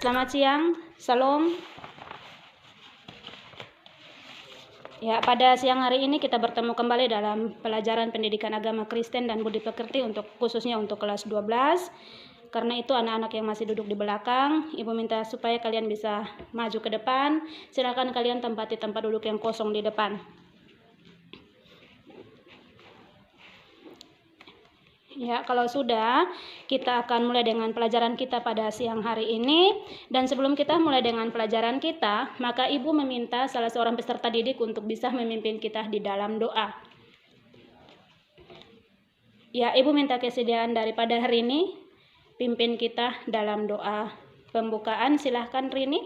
Selamat siang, Salam. Ya, pada siang hari ini kita bertemu kembali dalam pelajaran pendidikan agama Kristen dan budi pekerti khususnya untuk kelas 12. Karena itu anak-anak yang masih duduk di belakang, Ibu minta supaya kalian bisa maju ke depan. Silakan kalian tempati tempat duduk yang kosong di depan. Ya, kalau sudah, kita akan mulai dengan pelajaran kita pada siang hari ini. Dan sebelum kita mulai dengan pelajaran kita, maka Ibu meminta salah seorang peserta didik untuk bisa memimpin kita di dalam doa. Ya, Ibu minta kesediaan daripada hari ini, pimpin kita dalam doa pembukaan. Silahkan Rini,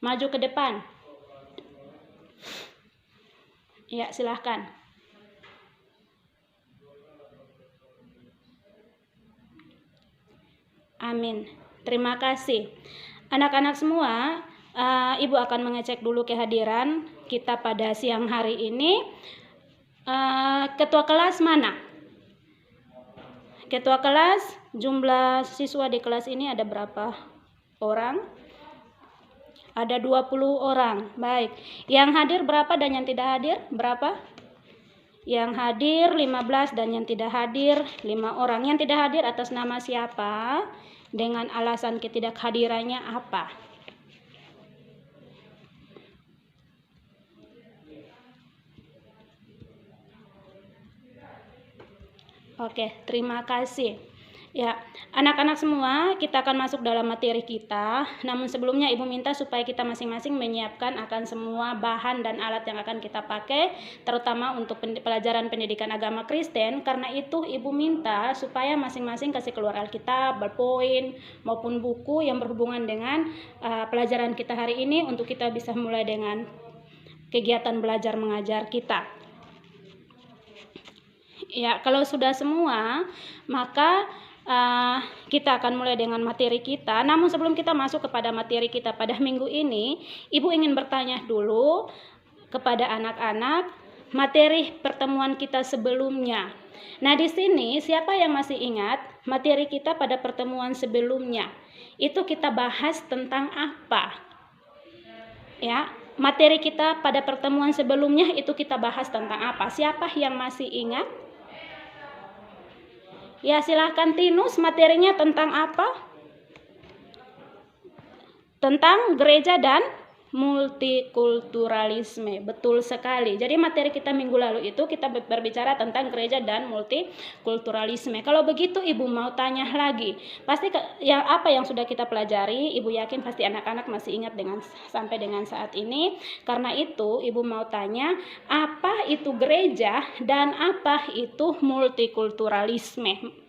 maju ke depan. Ya, silahkan. Amin. Terima kasih. Anak-anak semua, Ibu akan mengecek dulu kehadiran kita pada siang hari ini. Ketua kelas mana? Ketua kelas, jumlah siswa di kelas ini ada berapa orang? Ada 20 orang. Baik. Yang hadir berapa dan yang tidak hadir berapa? Yang hadir 15 dan yang tidak hadir 5 orang. Yang tidak hadir atas nama siapa? Dengan alasan ketidakhadirannya apa? Oke, terima kasih. Ya, anak-anak semua, kita akan masuk dalam materi kita. Namun sebelumnya Ibu minta supaya kita masing-masing menyiapkan akan semua bahan dan alat yang akan kita pakai, terutama untuk pelajaran pendidikan agama Kristen. Karena itu Ibu minta supaya masing-masing kasih keluar Alkitab, ballpoint, maupun buku yang berhubungan dengan pelajaran kita hari ini untuk kita bisa mulai dengan kegiatan belajar mengajar kita. Ya, kalau sudah semua, maka kita akan mulai dengan materi kita. Namun sebelum kita masuk kepada materi kita pada minggu ini, Ibu ingin bertanya dulu kepada anak-anak materi pertemuan kita sebelumnya. Nah, di sini siapa yang masih ingat materi kita pada pertemuan sebelumnya? Itu kita bahas tentang apa? Ya, materi kita pada pertemuan sebelumnya itu kita bahas tentang apa? Siapa yang masih ingat? Ya, silahkan Tinus, materinya tentang apa? Tentang gereja dan multikulturalisme. Betul sekali. Jadi materi kita minggu lalu itu kita berbicara tentang gereja dan multikulturalisme. Kalau begitu Ibu mau tanya lagi. Pasti apa yang sudah kita pelajari, Ibu yakin pasti anak-anak masih ingat sampai dengan saat ini. Karena itu Ibu mau tanya, apa itu gereja dan apa itu multikulturalisme?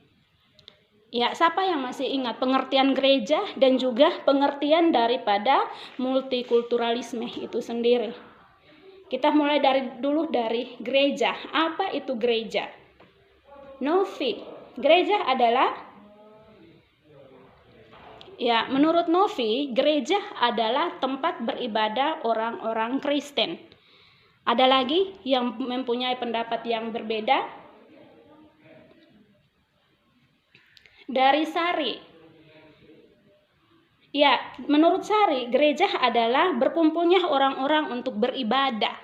Ya, siapa yang masih ingat pengertian gereja dan juga pengertian daripada multikulturalisme itu sendiri? Kita mulai dulu dari gereja. Apa itu gereja? Novi, gereja adalah, ya, menurut Novi, gereja adalah tempat beribadah orang-orang Kristen. Ada lagi yang mempunyai pendapat yang berbeda? Dari Sari. Ya, menurut Sari, gereja adalah berkumpulnya orang-orang untuk beribadah.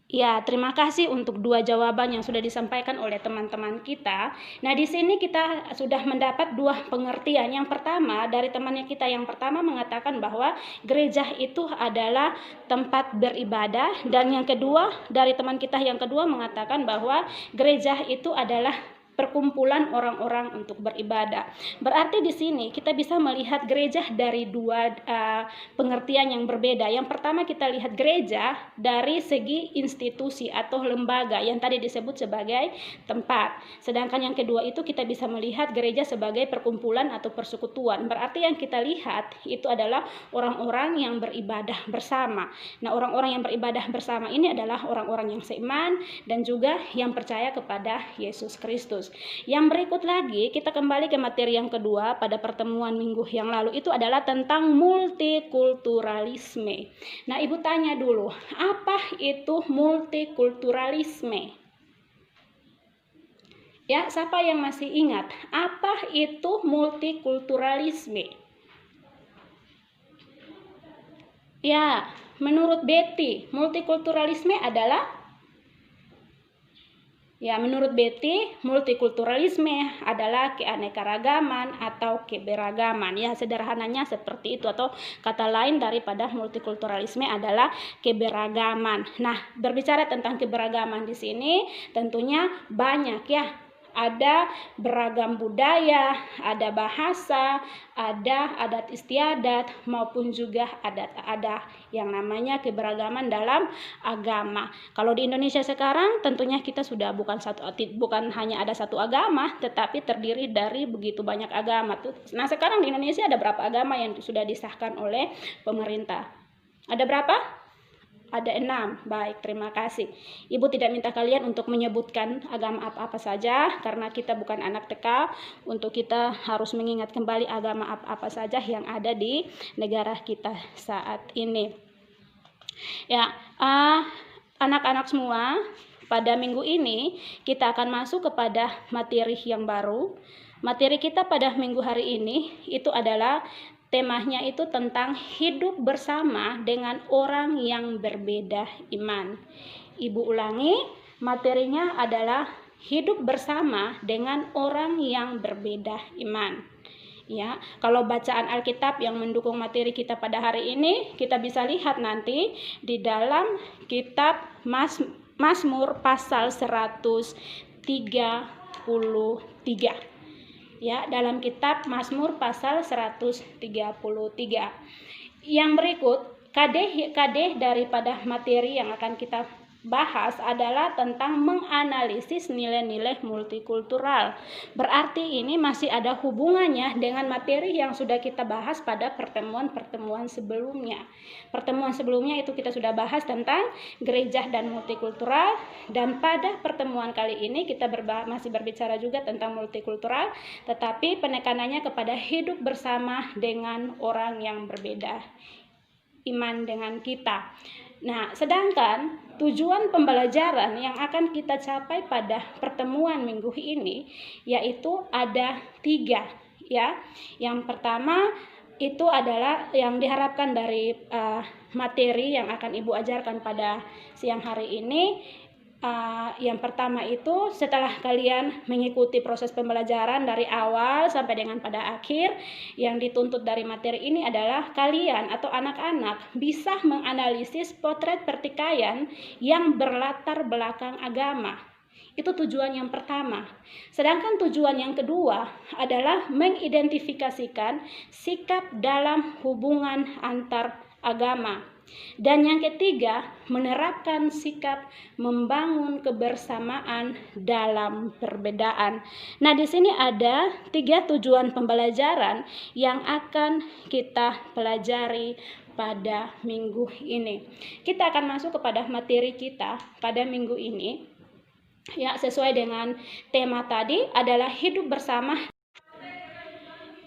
Ya, terima kasih untuk dua jawaban yang sudah disampaikan oleh teman-teman kita. Nah, di sini kita sudah mendapat dua pengertian. Yang pertama, dari temannya kita yang pertama mengatakan bahwa gereja itu adalah tempat beribadah. Dan yang kedua, dari teman kita yang kedua mengatakan bahwa gereja itu adalah perkumpulan orang-orang untuk beribadah. Berarti di sini kita bisa melihat gereja dari dua pengertian yang berbeda. Yang pertama kita lihat gereja dari segi institusi atau lembaga yang tadi disebut sebagai tempat. Sedangkan yang kedua itu kita bisa melihat gereja sebagai perkumpulan atau persekutuan. Berarti yang kita lihat itu adalah orang-orang yang beribadah bersama. Nah, orang-orang yang beribadah bersama ini adalah orang-orang yang seiman dan juga yang percaya kepada Yesus Kristus. Yang berikut lagi kita kembali ke materi yang kedua pada pertemuan minggu yang lalu itu adalah tentang multikulturalisme. Nah, Ibu tanya dulu, apa itu multikulturalisme? Ya, siapa yang masih ingat apa itu multikulturalisme? Ya, menurut Betty, multikulturalisme adalah menurut Betty, multikulturalisme adalah keanekaragaman atau keberagaman. Ya, sederhananya seperti itu, atau kata lain daripada multikulturalisme adalah keberagaman. Nah, berbicara tentang keberagaman di sini tentunya banyak ya. Ada beragam budaya, ada bahasa, ada adat istiadat, maupun juga ada yang namanya keberagaman dalam agama. Kalau di Indonesia sekarang tentunya kita sudah bukan hanya ada satu agama, tetapi terdiri dari begitu banyak agama. Nah, sekarang di Indonesia ada berapa agama yang sudah disahkan oleh pemerintah? Ada berapa? Ada 6. Baik, terima kasih. Ibu tidak minta kalian untuk menyebutkan agama apa-apa saja, karena kita bukan anak TK. Untuk kita harus mengingat kembali agama apa-apa saja yang ada di negara kita saat ini. Ya, anak-anak semua, pada minggu ini kita akan masuk kepada materi yang baru. Materi kita pada minggu hari ini itu adalah temanya itu tentang hidup bersama dengan orang yang berbeda iman. Ibu ulangi, materinya adalah hidup bersama dengan orang yang berbeda iman. Ya, kalau bacaan Alkitab yang mendukung materi kita pada hari ini, kita bisa lihat nanti di dalam kitab Mazmur pasal 133. Ya, dalam kitab Mazmur pasal 133. Yang berikut kadeh daripada materi yang akan kita bahas adalah tentang menganalisis nilai-nilai multikultural. Berarti ini masih ada hubungannya dengan materi yang sudah kita bahas pada pertemuan-pertemuan sebelumnya. Pertemuan sebelumnya itu kita sudah bahas tentang gereja dan multikultural, dan pada pertemuan kali ini kita masih berbicara juga tentang multikultural, tetapi penekanannya kepada hidup bersama dengan orang yang berbeda iman dengan kita. Nah, sedangkan tujuan pembelajaran yang akan kita capai pada pertemuan minggu ini yaitu ada 3 ya. Yang pertama itu adalah yang diharapkan dari materi yang akan Ibu ajarkan pada siang hari ini. Yang pertama itu setelah kalian mengikuti proses pembelajaran dari awal sampai dengan pada akhir, yang dituntut dari materi ini adalah kalian atau anak-anak bisa menganalisis potret pertikaian yang berlatar belakang agama. Itu tujuan yang pertama. Sedangkan tujuan yang kedua adalah mengidentifikasikan sikap dalam hubungan antar agama. Dan yang ketiga, menerapkan sikap membangun kebersamaan dalam perbedaan. Nah, di sini ada 3 tujuan pembelajaran yang akan kita pelajari pada minggu ini. Kita akan masuk kepada materi kita pada minggu ini. Ya, sesuai dengan tema tadi adalah hidup bersama.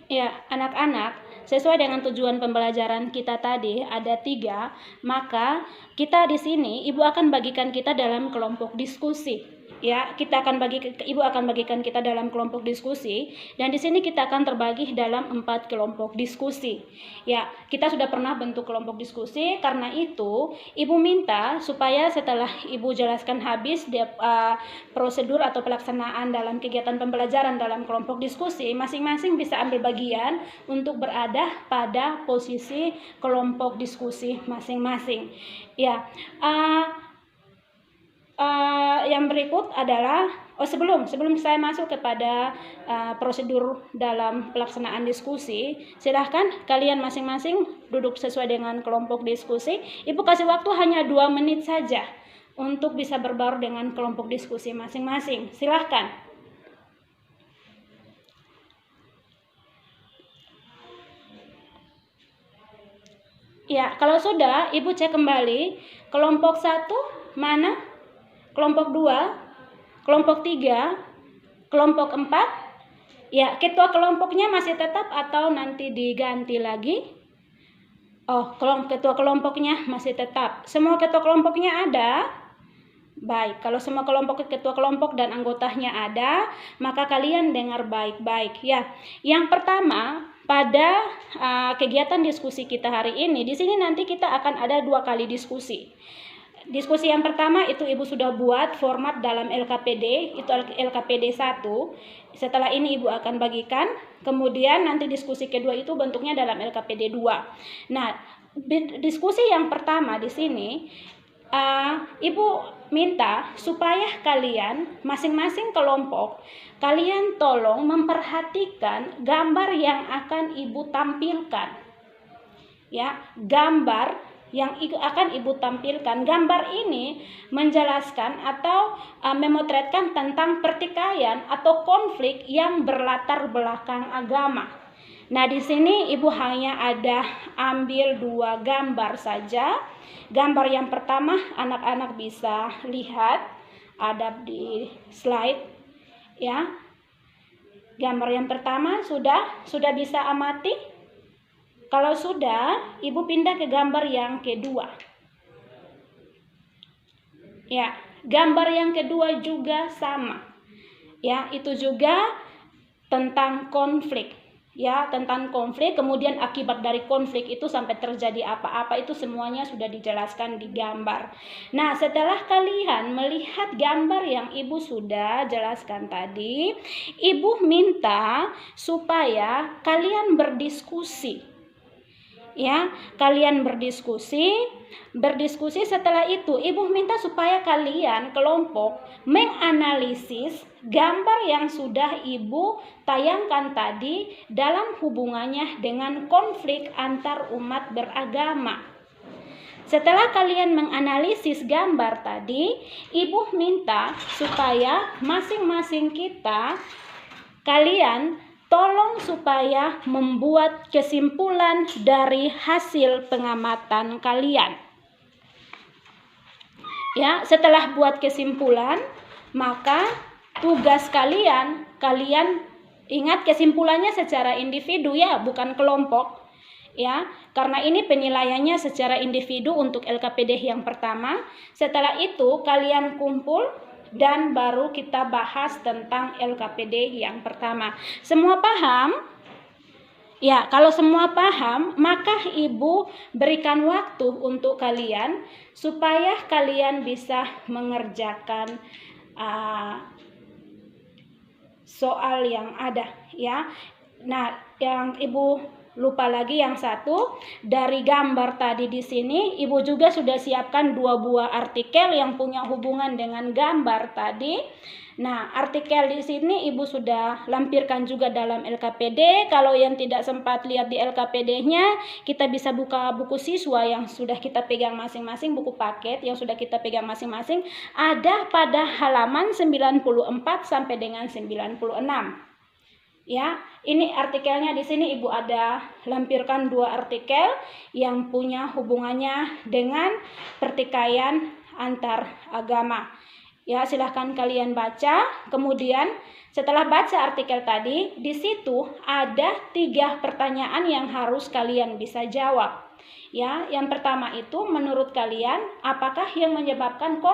Ya, anak-anak, sesuai dengan tujuan pembelajaran kita tadi ada 3, maka kita di sini Ibu akan bagikan kita dalam kelompok diskusi. Ya, Ibu akan bagikan kita dalam kelompok diskusi, dan di sini kita akan terbagi dalam 4 kelompok diskusi. Ya, kita sudah pernah bentuk kelompok diskusi, karena itu Ibu minta supaya setelah Ibu jelaskan habis prosedur atau pelaksanaan dalam kegiatan pembelajaran dalam kelompok diskusi, masing-masing bisa ambil bagian untuk berada pada posisi kelompok diskusi masing-masing. Ya, yang berikut adalah sebelum saya masuk kepada prosedur dalam pelaksanaan diskusi, silahkan kalian masing-masing duduk sesuai dengan kelompok diskusi. Ibu kasih waktu hanya 2 menit saja untuk bisa berbaur dengan kelompok diskusi masing-masing. Silahkan. Ya, kalau sudah, Ibu cek kembali kelompok 1 mana? Kelompok 2, kelompok 3, kelompok 4. Ya, ketua kelompoknya masih tetap atau nanti diganti lagi? Oh, ketua kelompoknya masih tetap. Semua ketua kelompoknya ada? Baik, kalau semua kelompok, ketua kelompok dan anggotanya ada, maka kalian dengar baik-baik ya. Yang pertama, pada kegiatan diskusi kita hari ini, di sini nanti kita akan ada 2 kali diskusi. Diskusi yang pertama itu Ibu sudah buat format dalam LKPD, itu LKPD 1. Setelah ini Ibu akan bagikan, kemudian nanti diskusi kedua itu bentuknya dalam LKPD 2. Nah, diskusi yang pertama di sini Ibu minta supaya kalian masing-masing kelompok kalian tolong memperhatikan gambar yang akan Ibu tampilkan. Ya, gambar yang akan Ibu tampilkan. Gambar ini menjelaskan atau memotretkan tentang pertikaian atau konflik yang berlatar belakang agama. Nah, di sini Ibu hanya ada ambil 2 gambar saja. Gambar yang pertama anak-anak bisa lihat, ada di slide ya. Gambar yang pertama sudah bisa amati? Kalau sudah, Ibu pindah ke gambar yang kedua. Ya, gambar yang kedua juga sama. Ya, itu juga tentang konflik. Ya, tentang konflik, kemudian akibat dari konflik itu sampai terjadi apa-apa itu semuanya sudah dijelaskan di gambar. Nah, setelah kalian melihat gambar yang Ibu sudah jelaskan tadi, Ibu minta supaya kalian berdiskusi. Ya, kalian berdiskusi setelah itu Ibu minta supaya kalian kelompok menganalisis gambar yang sudah Ibu tayangkan tadi dalam hubungannya dengan konflik antar umat beragama. Setelah kalian menganalisis gambar tadi, Ibu minta supaya masing-masing kita kalian tolong supaya membuat kesimpulan dari hasil pengamatan kalian. Ya, setelah buat kesimpulan, maka tugas kalian ingat kesimpulannya secara individu ya, bukan kelompok. Ya, karena ini penilaiannya secara individu untuk LKPD yang pertama. Setelah itu kalian kumpul dan baru kita bahas tentang LKPD yang pertama. Semua paham? Ya, kalau semua paham, maka Ibu berikan waktu untuk kalian supaya kalian bisa mengerjakan soal yang ada ya. Nah, yang Ibu lupa lagi yang satu, dari gambar tadi di sini Ibu juga sudah siapkan 2 buah artikel yang punya hubungan dengan gambar tadi. Nah, artikel di sini Ibu sudah lampirkan juga dalam LKPD. Kalau yang tidak sempat lihat di LKPD-nya, kita bisa buka buku siswa yang sudah kita pegang masing-masing, buku paket yang sudah kita pegang masing-masing, ada pada halaman 94 sampai dengan 96. Ya, ini artikelnya di sini Ibu ada lampirkan 2 artikel yang punya hubungannya dengan pertikaian antar agama. Ya, silahkan kalian baca. Kemudian setelah baca artikel tadi, di situ ada 3 pertanyaan yang harus kalian bisa jawab. Ya, yang pertama itu menurut kalian apakah yang menyebabkan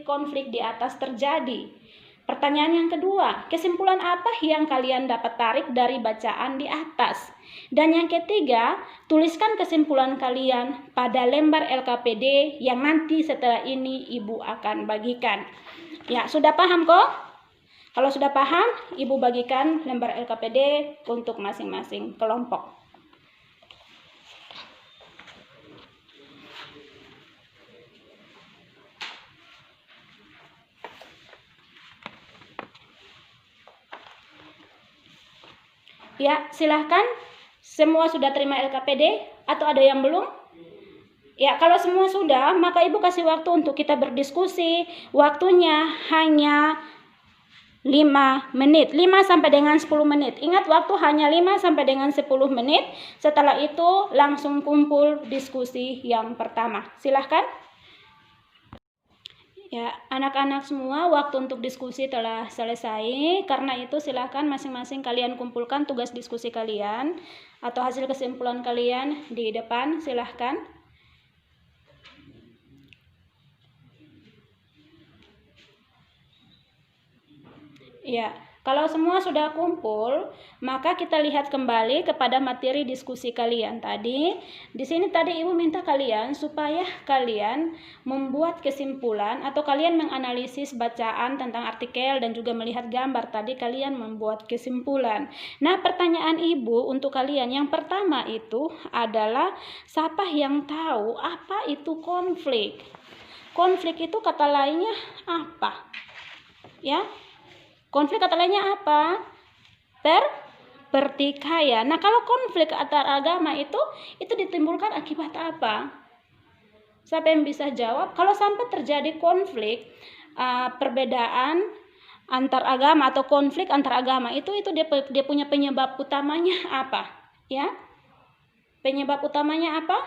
konflik di atas terjadi? Pertanyaan yang kedua, kesimpulan apa yang kalian dapat tarik dari bacaan di atas? Dan yang ketiga, tuliskan kesimpulan kalian pada lembar LKPD yang nanti setelah ini Ibu akan bagikan. Ya, sudah paham kok? Kalau sudah paham, Ibu bagikan lembar LKPD untuk masing-masing kelompok. Ya, silahkan. Semua sudah terima LKPD atau ada yang belum? Ya, kalau semua sudah, maka Ibu kasih waktu untuk kita berdiskusi. Waktunya hanya 5 menit, 5 sampai dengan 10 menit. Ingat, waktu hanya 5 sampai dengan 10 menit. Setelah itu langsung kumpul diskusi yang pertama. Silahkan. Ya, anak-anak semua, waktu untuk diskusi telah selesai. Karena itu silahkan masing-masing kalian kumpulkan tugas diskusi kalian atau hasil kesimpulan kalian di depan, silahkan. Ya, kalau semua sudah kumpul, maka kita lihat kembali kepada materi diskusi kalian tadi. Di sini tadi Ibu minta kalian supaya kalian membuat kesimpulan atau kalian menganalisis bacaan tentang artikel dan juga melihat gambar. Tadi kalian membuat kesimpulan. Nah, pertanyaan Ibu untuk kalian yang pertama itu adalah siapa yang tahu apa itu konflik? Konflik itu kata lainnya apa? Ya. Konflik kata lainnya apa? Pertikaian. Nah, kalau konflik antar agama itu ditimbulkan akibat apa? Siapa yang bisa jawab? Kalau sampai terjadi konflik, perbedaan antar agama atau konflik antar agama itu dia punya penyebab utamanya apa? Ya, penyebab utamanya apa?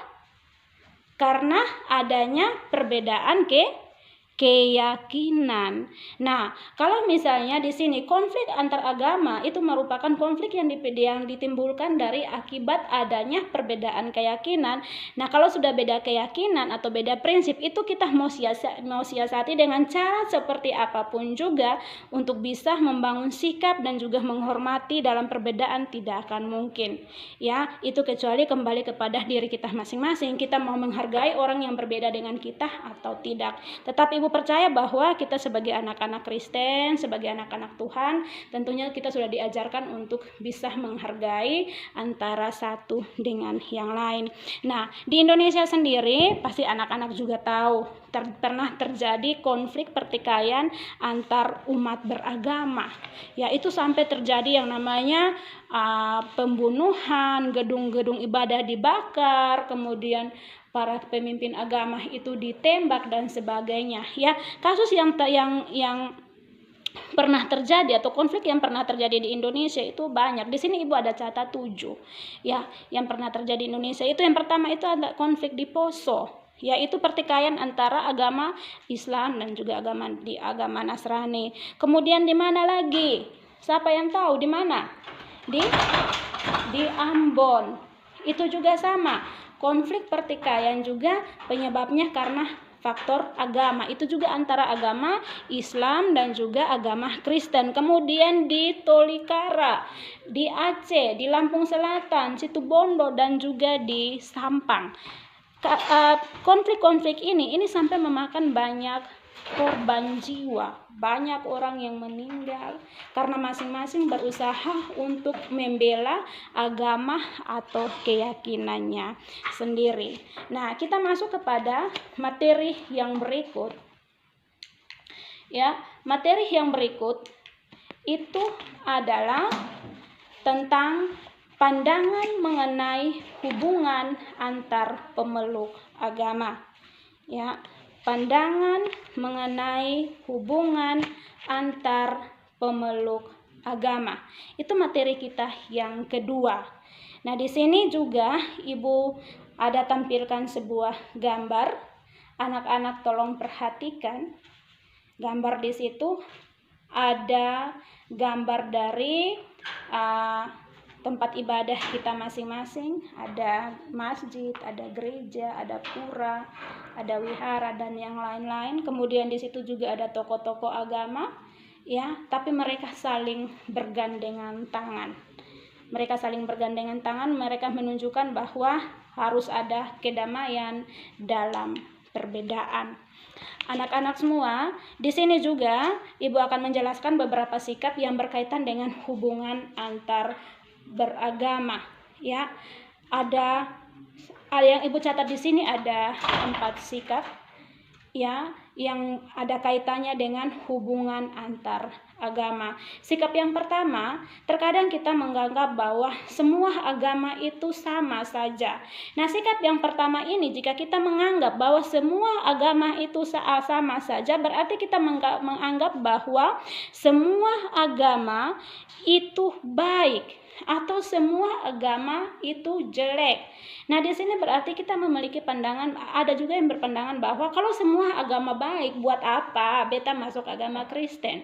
Karena adanya perbedaan keyakinan. Nah, kalau misalnya di sini konflik antar agama itu merupakan konflik yang ditimbulkan dari akibat adanya perbedaan keyakinan. Nah, kalau sudah beda keyakinan atau beda prinsip itu kita mau siasati dengan cara seperti apapun juga untuk bisa membangun sikap dan juga menghormati dalam perbedaan tidak akan mungkin. Ya, itu kecuali kembali kepada diri kita masing-masing. Kita mau menghargai orang yang berbeda dengan kita atau tidak. Tetapi Ibu percaya bahwa kita sebagai anak-anak Kristen, sebagai anak-anak Tuhan, tentunya kita sudah diajarkan untuk bisa menghargai antara satu dengan yang lain. Nah, di Indonesia sendiri pasti anak-anak juga tahu pernah terjadi konflik pertikaian antar umat beragama. Ya, itu sampai terjadi yang namanya pembunuhan, gedung-gedung ibadah dibakar, kemudian para pemimpin agama itu ditembak dan sebagainya. Ya, kasus yang pernah terjadi atau konflik yang pernah terjadi di Indonesia itu banyak. Di sini Ibu ada catat 7. Ya, yang pernah terjadi di Indonesia itu yang pertama itu ada konflik di Poso, yaitu pertikaian antara agama Islam dan juga agama Nasrani. Kemudian di mana lagi? Siapa yang tahu di mana? Di Ambon. Itu juga sama. Konflik pertikaian juga penyebabnya karena faktor agama. Itu juga antara agama Islam dan juga agama Kristen. Kemudian di Tolikara, di Aceh, di Lampung Selatan, Situbondo dan juga di Sampang. Konflik-konflik ini sampai memakan banyak korban jiwa, banyak orang yang meninggal karena masing-masing berusaha untuk membela agama atau keyakinannya sendiri. Nah, kita masuk kepada materi yang berikut. Ya, materi yang berikut itu adalah tentang pandangan mengenai hubungan antar pemeluk agama. Ya, pandangan mengenai hubungan antar pemeluk agama. Itu materi kita yang kedua. Nah, di sini juga Ibu ada tampilkan sebuah gambar. Anak-anak tolong perhatikan. Gambar di situ ada gambar dari tempat ibadah kita masing-masing, ada masjid, ada gereja, ada pura, ada wihara dan yang lain-lain. Kemudian di situ juga ada tokoh-tokoh agama, ya, tapi mereka saling bergandengan tangan. Mereka saling bergandengan tangan, mereka menunjukkan bahwa harus ada kedamaian dalam perbedaan. Anak-anak semua, di sini juga Ibu akan menjelaskan beberapa sikap yang berkaitan dengan hubungan antar beragama. Ya, ada yang Ibu catat di sini ada 4 sikap, ya, yang ada kaitannya dengan hubungan antar agama. Sikap yang pertama, terkadang kita menganggap bahwa semua agama itu sama saja. Nah, sikap yang pertama ini, jika kita menganggap bahwa semua agama itu sama saja, berarti kita menganggap bahwa semua agama itu baik atau semua agama itu jelek. Nah, di sini berarti kita memiliki pandangan, ada juga yang berpandangan bahwa kalau semua agama baik, buat apa beta masuk agama Kristen?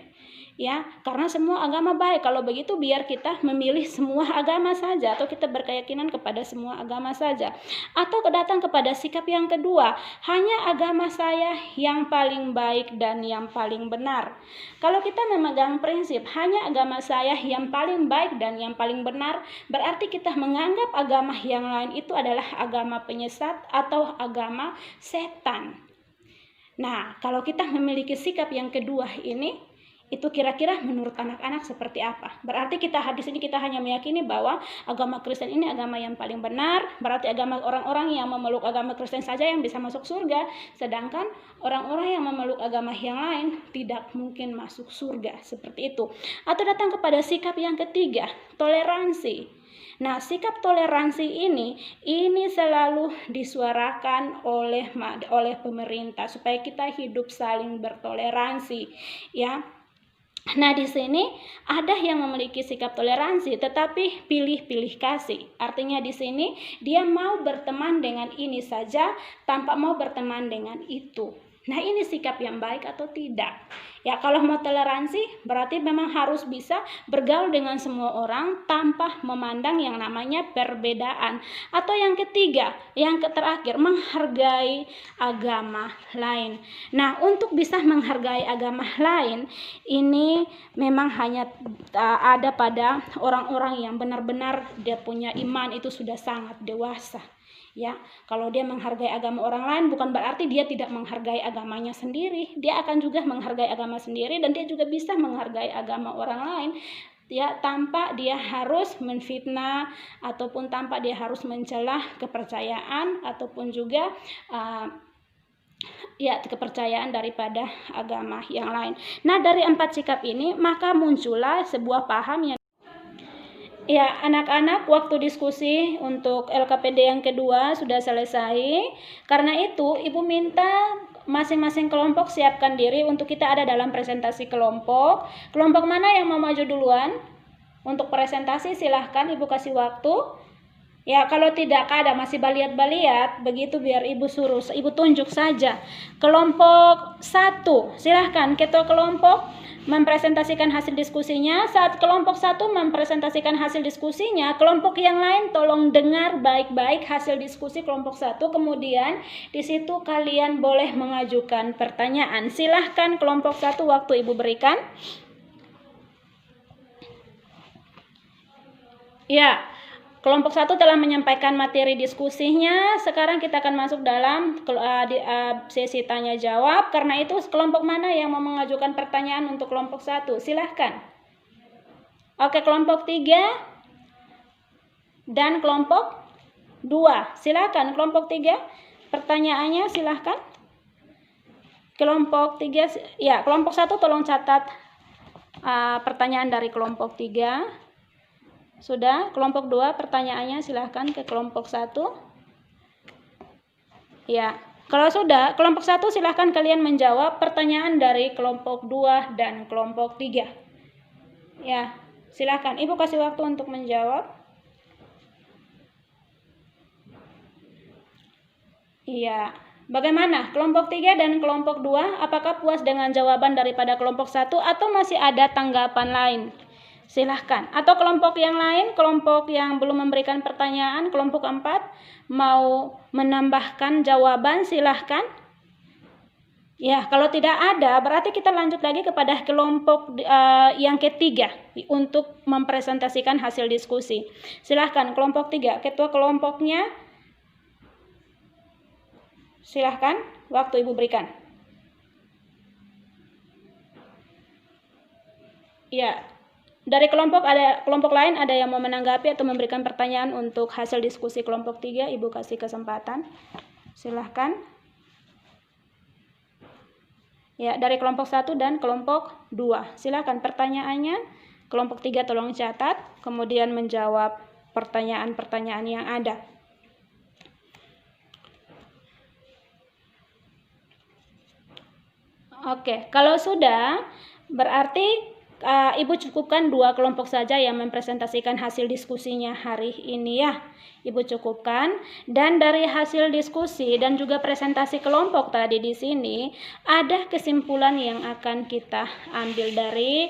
Ya, karena semua agama baik. Kalau begitu biar kita memilih semua agama saja, atau kita berkeyakinan kepada semua agama saja. Atau datang kepada sikap yang kedua, hanya agama saya yang paling baik dan yang paling benar. Kalau kita memegang prinsip hanya agama saya yang paling baik dan yang paling benar, berarti kita menganggap agama yang lain itu adalah agama penyesat atau agama setan. Nah, kalau kita memiliki sikap yang kedua ini, itu kira-kira menurut anak-anak seperti apa? Berarti di sini kita hanya meyakini bahwa agama Kristen ini agama yang paling benar, berarti agama orang-orang yang memeluk agama Kristen saja yang bisa masuk surga, sedangkan orang-orang yang memeluk agama yang lain tidak mungkin masuk surga, seperti itu. Atau datang kepada sikap yang ketiga, toleransi. Nah, sikap toleransi ini selalu disuarakan oleh pemerintah supaya kita hidup saling bertoleransi, ya. Nah, di sini ada yang memiliki sikap toleransi tetapi pilih-pilih kasih. Artinya di sini dia mau berteman dengan ini saja tanpa mau berteman dengan itu. Nah, ini sikap yang baik atau tidak? Ya, kalau mau toleransi berarti memang harus bisa bergaul dengan semua orang tanpa memandang yang namanya perbedaan. Atau yang ketiga, yang terakhir, menghargai agama lain. Nah, untuk bisa menghargai agama lain, ini memang hanya ada pada orang-orang yang benar-benar dia punya iman itu sudah sangat dewasa. Ya, kalau dia menghargai agama orang lain bukan berarti dia tidak menghargai agamanya sendiri. Dia akan juga menghargai agama sendiri dan dia juga bisa menghargai agama orang lain. Ya, tanpa dia harus menfitnah ataupun tanpa dia harus mencela kepercayaan ataupun juga kepercayaan daripada agama yang lain. Nah, dari 4 sikap ini maka muncullah sebuah paham yang ya, anak-anak, waktu diskusi untuk LKPD yang kedua sudah selesai. Karena itu, Ibu minta masing-masing kelompok siapkan diri untuk kita ada dalam presentasi kelompok. Kelompok mana yang mau maju duluan? Untuk presentasi silahkan Ibu kasih waktu. Ya, kalau tidak ada masih baliat-baliat, begitu biar Ibu suruh, Ibu tunjuk saja. Kelompok 1, silahkan ketua kelompok mempresentasikan hasil diskusinya. Saat kelompok 1 mempresentasikan hasil diskusinya, kelompok yang lain tolong dengar baik-baik hasil diskusi kelompok 1. Kemudian di situ kalian boleh mengajukan pertanyaan. Silahkan kelompok 1, waktu Ibu berikan. Ya, kelompok 1 telah menyampaikan materi diskusinya. Sekarang kita akan masuk dalam sesi tanya jawab. Karena itu kelompok mana yang mau mengajukan pertanyaan untuk kelompok 1? Silahkan. Oke, kelompok 3 dan kelompok 2. Silahkan kelompok 3. Pertanyaannya silahkan. Kelompok 3, ya, kelompok 1 tolong catat pertanyaan dari kelompok 3. Sudah, kelompok 2 pertanyaannya silahkan ke kelompok 1. Ya, kalau sudah, kelompok 1 silahkan kalian menjawab pertanyaan dari kelompok 2 dan kelompok 3. Ya, silahkan. Ibu kasih waktu untuk menjawab. Iya. Bagaimana? Kelompok 3 dan kelompok 2, apakah puas dengan jawaban daripada kelompok 1 atau masih ada tanggapan lain? Silahkan. Atau kelompok yang lain, kelompok yang belum memberikan pertanyaan, kelompok 4 mau menambahkan jawaban, silahkan. Ya, kalau tidak ada, berarti kita lanjut lagi kepada kelompok yang ketiga untuk mempresentasikan hasil diskusi. Silahkan kelompok 3, ketua kelompoknya. Silahkan, waktu Ibu berikan. Ya. Dari kelompok lain ada yang mau menanggapi atau memberikan pertanyaan untuk hasil diskusi kelompok 3, Ibu kasih kesempatan. Silahkan. Ya, dari kelompok 1 dan kelompok 2. Silahkan pertanyaannya. Kelompok 3 tolong catat, kemudian menjawab pertanyaan-pertanyaan yang ada. Oke, kalau sudah berarti Ibu cukupkan 2 kelompok saja yang mempresentasikan hasil diskusinya hari ini ya. Ibu cukupkan, dan dari hasil diskusi dan juga presentasi kelompok tadi di sini ada kesimpulan yang akan kita ambil dari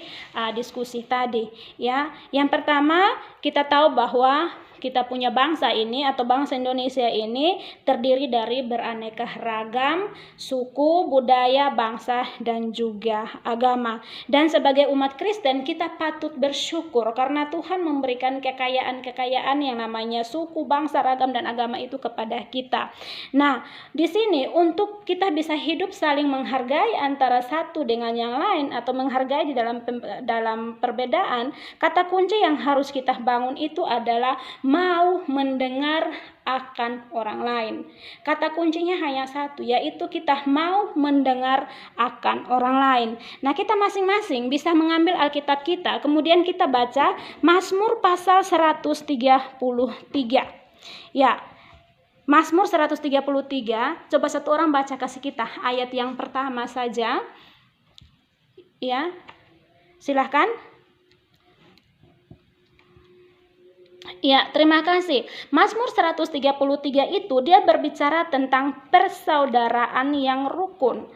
diskusi tadi ya. Yang pertama, kita tahu bahwa kita punya bangsa ini atau bangsa Indonesia ini terdiri dari beraneka ragam suku, budaya, bangsa, dan juga agama. Dan sebagai umat Kristen kita patut bersyukur karena Tuhan memberikan kekayaan-kekayaan yang namanya suku, bangsa, ragam, dan agama itu kepada kita. Nah, di sini untuk kita bisa hidup saling menghargai antara satu dengan yang lain atau menghargai di dalam perbedaan, kata kunci yang harus kita bangun itu adalah mau mendengar akan orang lain. Kata kuncinya hanya satu, yaitu kita mau mendengar akan orang lain. Nah, kita masing-masing bisa mengambil Alkitab kita, kemudian kita baca Mazmur pasal 133. Ya, Mazmur 133, coba satu orang baca kasih kita ayat yang pertama saja. Ya, silahkan. Ya, terima kasih. Mazmur 133 itu dia berbicara tentang persaudaraan yang rukun.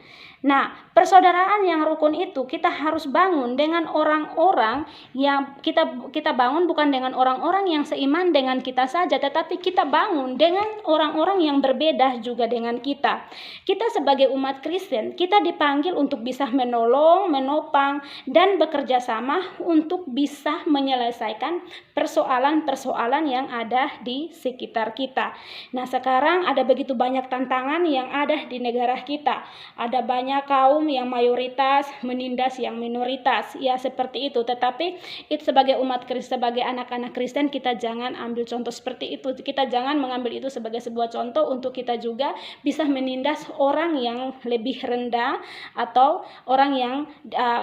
Nah, persaudaraan yang rukun itu kita harus bangun dengan orang-orang yang kita bangun bukan dengan orang-orang yang seiman dengan kita saja, tetapi kita bangun dengan orang-orang yang berbeda juga dengan kita. Kita sebagai umat Kristen, kita dipanggil untuk bisa menolong, menopang, dan bekerja sama untuk bisa menyelesaikan persoalan-persoalan yang ada di sekitar kita. Nah, sekarang ada begitu banyak tantangan yang ada di negara kita. Ada banyak kaum yang mayoritas menindas yang minoritas, ya seperti itu. Tetapi sebagai umat Kristen, sebagai anak-anak Kristen, kita jangan ambil contoh seperti itu. Kita jangan mengambil itu sebagai sebuah contoh untuk kita juga bisa menindas orang yang lebih rendah atau orang yang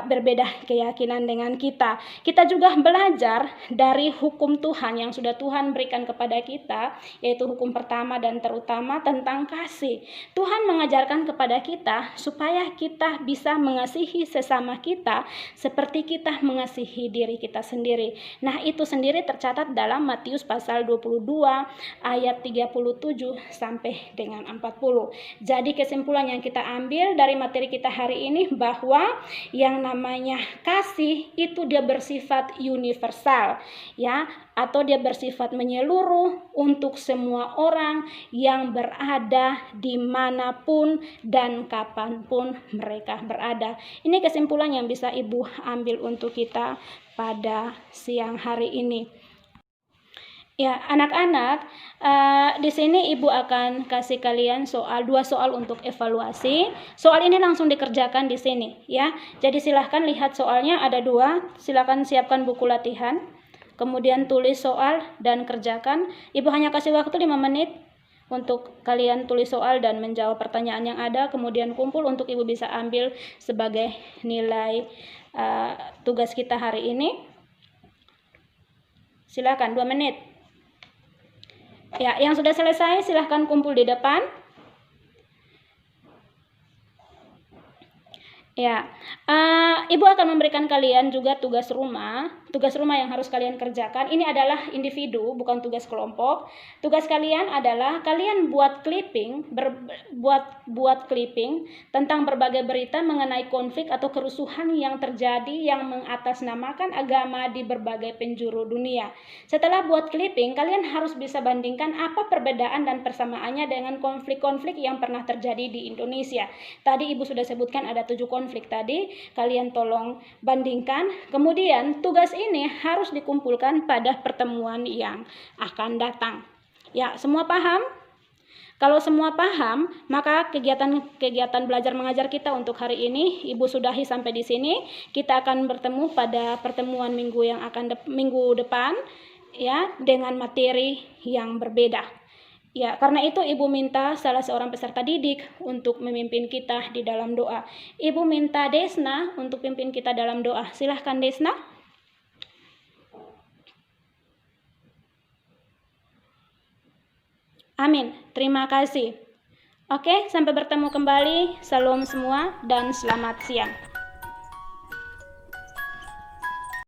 berbeda keyakinan dengan kita. Kita juga belajar dari hukum Tuhan yang sudah Tuhan berikan kepada kita, yaitu hukum pertama dan terutama tentang kasih. Tuhan mengajarkan kepada kita supaya kita bisa mengasihi sesama kita seperti kita mengasihi diri kita sendiri. Nah, itu sendiri tercatat dalam Matius pasal 22 ayat 37 sampai dengan 40. Jadi kesimpulan yang kita ambil dari materi kita hari ini bahwa yang namanya kasih itu dia bersifat universal, ya, atau dia bersifat menyeluruh untuk semua orang yang berada dimanapun dan kapanpun mereka berada. Ini kesimpulan yang bisa Ibu ambil untuk kita pada siang hari ini. Ya, anak-anak, di sini Ibu akan kasih kalian dua soal untuk evaluasi. Soal ini langsung dikerjakan di sini, ya. Jadi silahkan lihat soalnya ada 2. Silahkan siapkan buku latihan. Kemudian tulis soal dan kerjakan. Ibu hanya kasih waktu 5 menit untuk kalian tulis soal dan menjawab pertanyaan yang ada. Kemudian kumpul untuk Ibu bisa ambil sebagai nilai tugas kita hari ini. Silakan 2 menit. Ya, yang sudah selesai silahkan kumpul di depan. Ya, Ibu akan memberikan kalian juga tugas rumah yang harus kalian kerjakan. Ini adalah individu, bukan tugas kelompok. Tugas kalian adalah kalian buat clipping, buat clipping tentang berbagai berita mengenai konflik atau kerusuhan yang terjadi yang mengatasnamakan agama di berbagai penjuru dunia. Setelah buat clipping, kalian harus bisa bandingkan apa perbedaan dan persamaannya dengan konflik-konflik yang pernah terjadi di Indonesia. Tadi Ibu sudah sebutkan ada 7 konflik tadi, kalian tolong bandingkan. Kemudian tugas ini harus dikumpulkan pada pertemuan yang akan datang. Ya, semua paham? Kalau semua paham, maka kegiatan belajar mengajar kita untuk hari ini Ibu sudahi sampai di sini. Kita akan bertemu pada pertemuan minggu depan, ya, dengan materi yang berbeda. Ya, karena itu Ibu minta salah seorang peserta didik untuk memimpin kita di dalam doa. Ibu minta Desna untuk pimpin kita dalam doa. Silahkan Desna. Amin. Terima kasih. Oke, sampai bertemu kembali. Salam semua dan selamat siang.